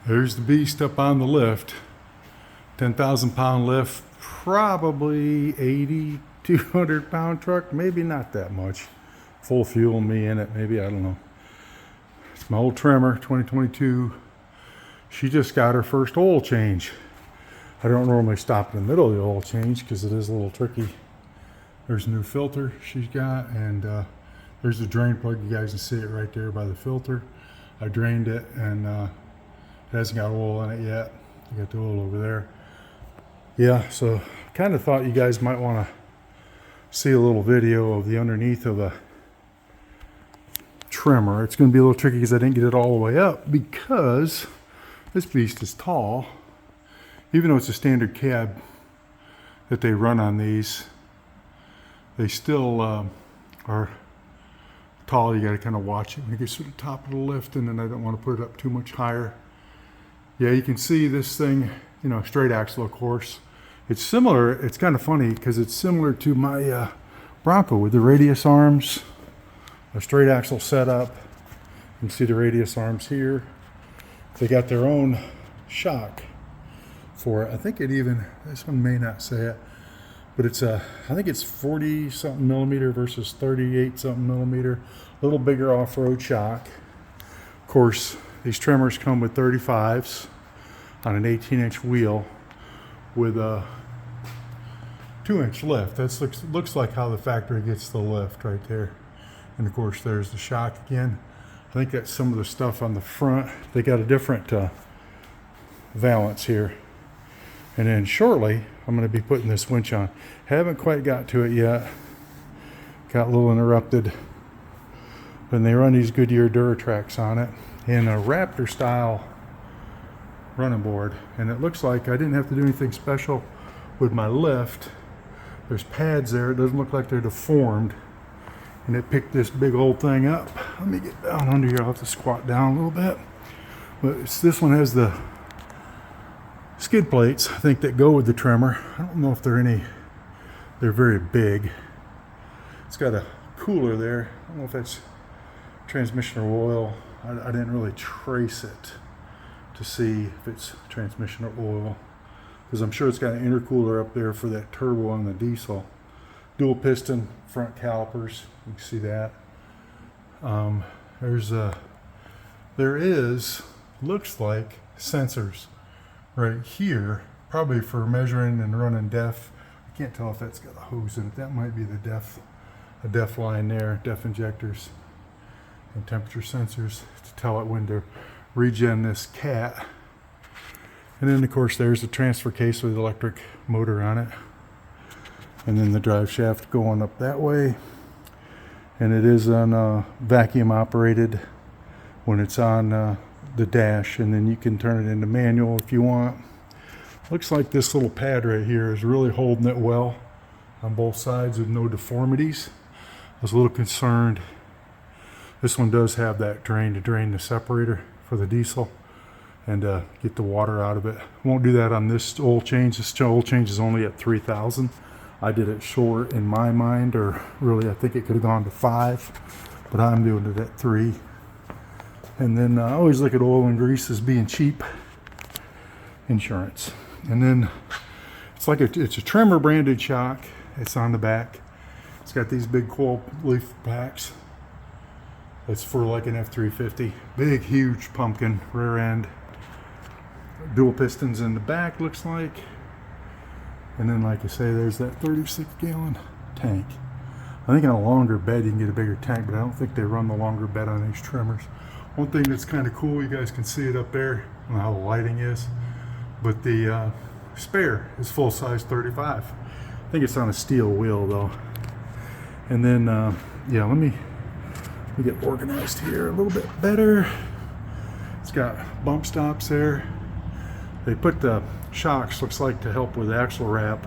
There's the beast up on the lift. 10,000 pound lift, probably 80, 200 pound truck, maybe not that much. Full fuel, me in it, maybe, I don't know. It's my old Tremor, 2022. She just got her first oil change. I don't normally stop in the middle of the oil change because it is a little tricky. There's a new filter she's got, and there's the drain plug. You guys can see it right there by the filter. I drained it, and it hasn't got oil in it yet. I got the oil over there. Yeah, so kind of thought you guys might want to see a little video of the underneath of a Tremor. It's going to be a little tricky because I didn't get it all the way up because this beast is tall. Even though it's a standard cab that they run on these, they still are tall. You got to kind of watch it when it gets to the top of the lift, and then I don't want to put it up too much higher. Yeah, you can see this thing, you know, straight axle, of course. It's similar, it's kind of funny because it's similar to my Bronco with the radius arms, a straight axle setup. You can see the radius arms here. They got their own shock for it. I think it even, this one may not say it, but it's I think it's 40 something millimeter versus 38 something millimeter. A little bigger off-road shock. Of course, these Tremors come with 35s on an 18-inch wheel with a 2-inch lift. That looks like how the factory gets the lift right there. And of course, there's the shock again. I think that's some of the stuff on the front. They got a different valance here. And then shortly, I'm going to be putting this winch on. Haven't quite got to it yet. Got a little interrupted. But they run these Goodyear Duratrax on it in a Raptor style running board. And it looks like I didn't have to do anything special with my lift. There's pads there. It doesn't look like they're deformed. And it picked this big old thing up. Let me get down under here. I'll have to squat down a little bit. But this one has the skid plates, I think, that go with the Tremor. I don't know if they're very big. It's got a cooler there. I don't know if that's transmission or oil. I didn't really trace it to see if it's transmission or oil, because I'm sure it's got an intercooler up there for that turbo on the diesel. Dual piston front calipers, you can see that. There is, looks like, sensors right here, probably for measuring and running def. I can't tell if that's got a hose in it. That might be the a def line there, def injectors and temperature sensors to tell it when to regen this cat. And then of course there's the transfer case with the electric motor on it. And then the drive shaft going up that way. And it is on vacuum operated when it's on the dash, and then you can turn it into manual if you want. Looks like this little pad right here is really holding it well on both sides with no deformities. I was a little concerned. This one does have that drain to drain the separator for the diesel and get the water out of it. Won't do that on this oil change. This oil change is only at 3,000. I did it short in my mind, or really I think it could have gone to 5, but I'm doing it at 3. And then I always look at oil and grease as being cheap insurance. And then it's a Tremor branded shock. It's on the back. It's got these big coil leaf packs. It's for like an F250. Big, huge pumpkin rear end. Dual pistons in the back, looks like. And then, like I say, there's that 36-gallon tank. I think in a longer bed you can get a bigger tank, but I don't think they run the longer bed on these Tremors. One thing that's kind of cool, you guys can see it up there. I don't know how the lighting is, but the spare is full size 35. I think it's on a steel wheel though. And then, yeah, let me get organized here a little bit better. It's got bump stops there. They put the shocks, looks like, to help with axle wrap.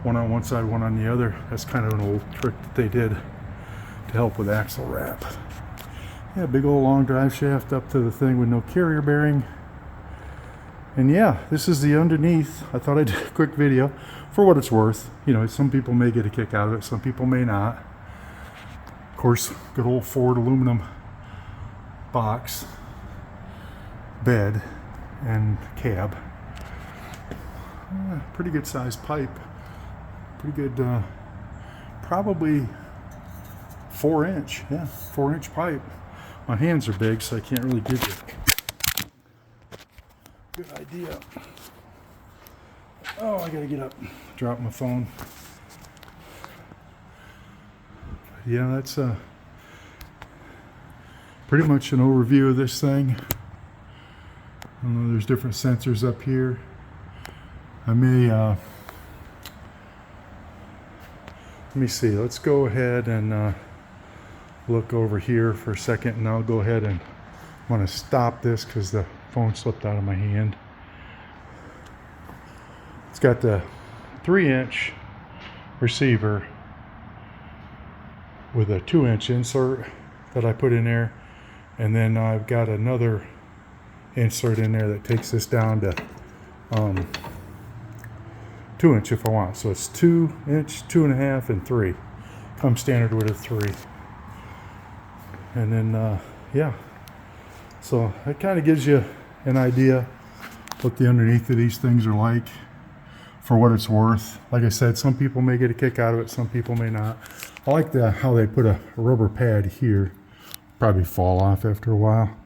One on one side, one on the other. That's kind of an old trick that they did to help with axle wrap. Yeah, big old long drive shaft up to the thing with no carrier bearing. And yeah, this is the underneath. I thought I'd do a quick video for what it's worth. You know, some people may get a kick out of it, some people may not. Of course, good old Ford aluminum box bed. and cab. Pretty good sized pipe. Pretty good, probably 4-inch. Yeah, 4-inch pipe. My hands are big, so I can't really give you a good idea. Oh, I gotta get up. Drop my phone. Yeah, that's pretty much an overview of this thing. I know there's different sensors up here. I may, let me see, let's go ahead and look over here for a second, and I'll go ahead and want to stop this because the phone slipped out of my hand. It's got the 3-inch receiver with a 2-inch insert that I put in there, and then I've got another insert in there that takes this down to 2-inch if I want. So it's 2-inch, 2.5, and 3. Comes standard with a 3. And then yeah, so it kind of gives you an idea what the underneath of these things are like for what it's worth. Like I said, some people may get a kick out of it, some people may not. I like how they put a rubber pad here. Probably fall off after a while.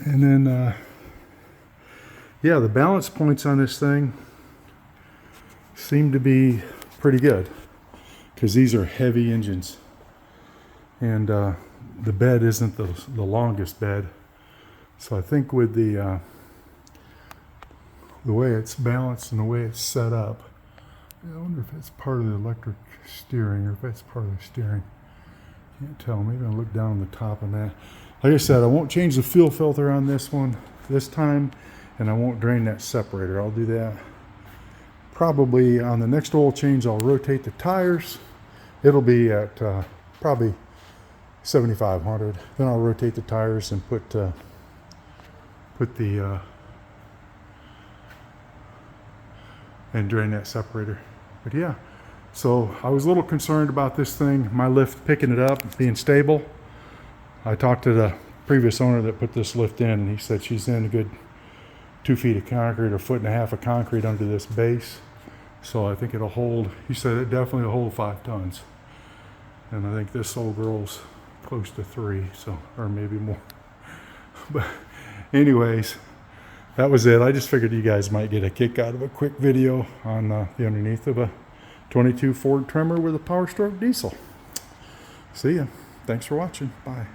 And then yeah, the balance points on this thing seem to be pretty good because these are heavy engines, and the bed isn't the longest bed. So I think with the way it's balanced and the way it's set up, I wonder if it's part of the electric steering or if it's part of the steering. Can't tell. Maybe I'll look down on the top of that. Like I said, I won't change the fuel filter on this one this time, and I won't drain that separator. I'll do that probably on the next oil change. I'll rotate the tires. It'll be at probably 7,500. Then I'll rotate the tires and put the and drain that separator. But yeah, so I was a little concerned about this thing, my lift picking it up, being stable. I talked to the previous owner that put this lift in, and he said she's in a good 2 feet of concrete or 1.5 feet of concrete under this base. So I think it'll hold, he said it definitely will hold 5 tons. And I think this old girl's close to 3, so, or maybe more. But anyways, that was it. I just figured you guys might get a kick out of a quick video on the underneath of a 22 Ford Tremor with a Power Stroke diesel. See ya. Thanks for watching. Bye.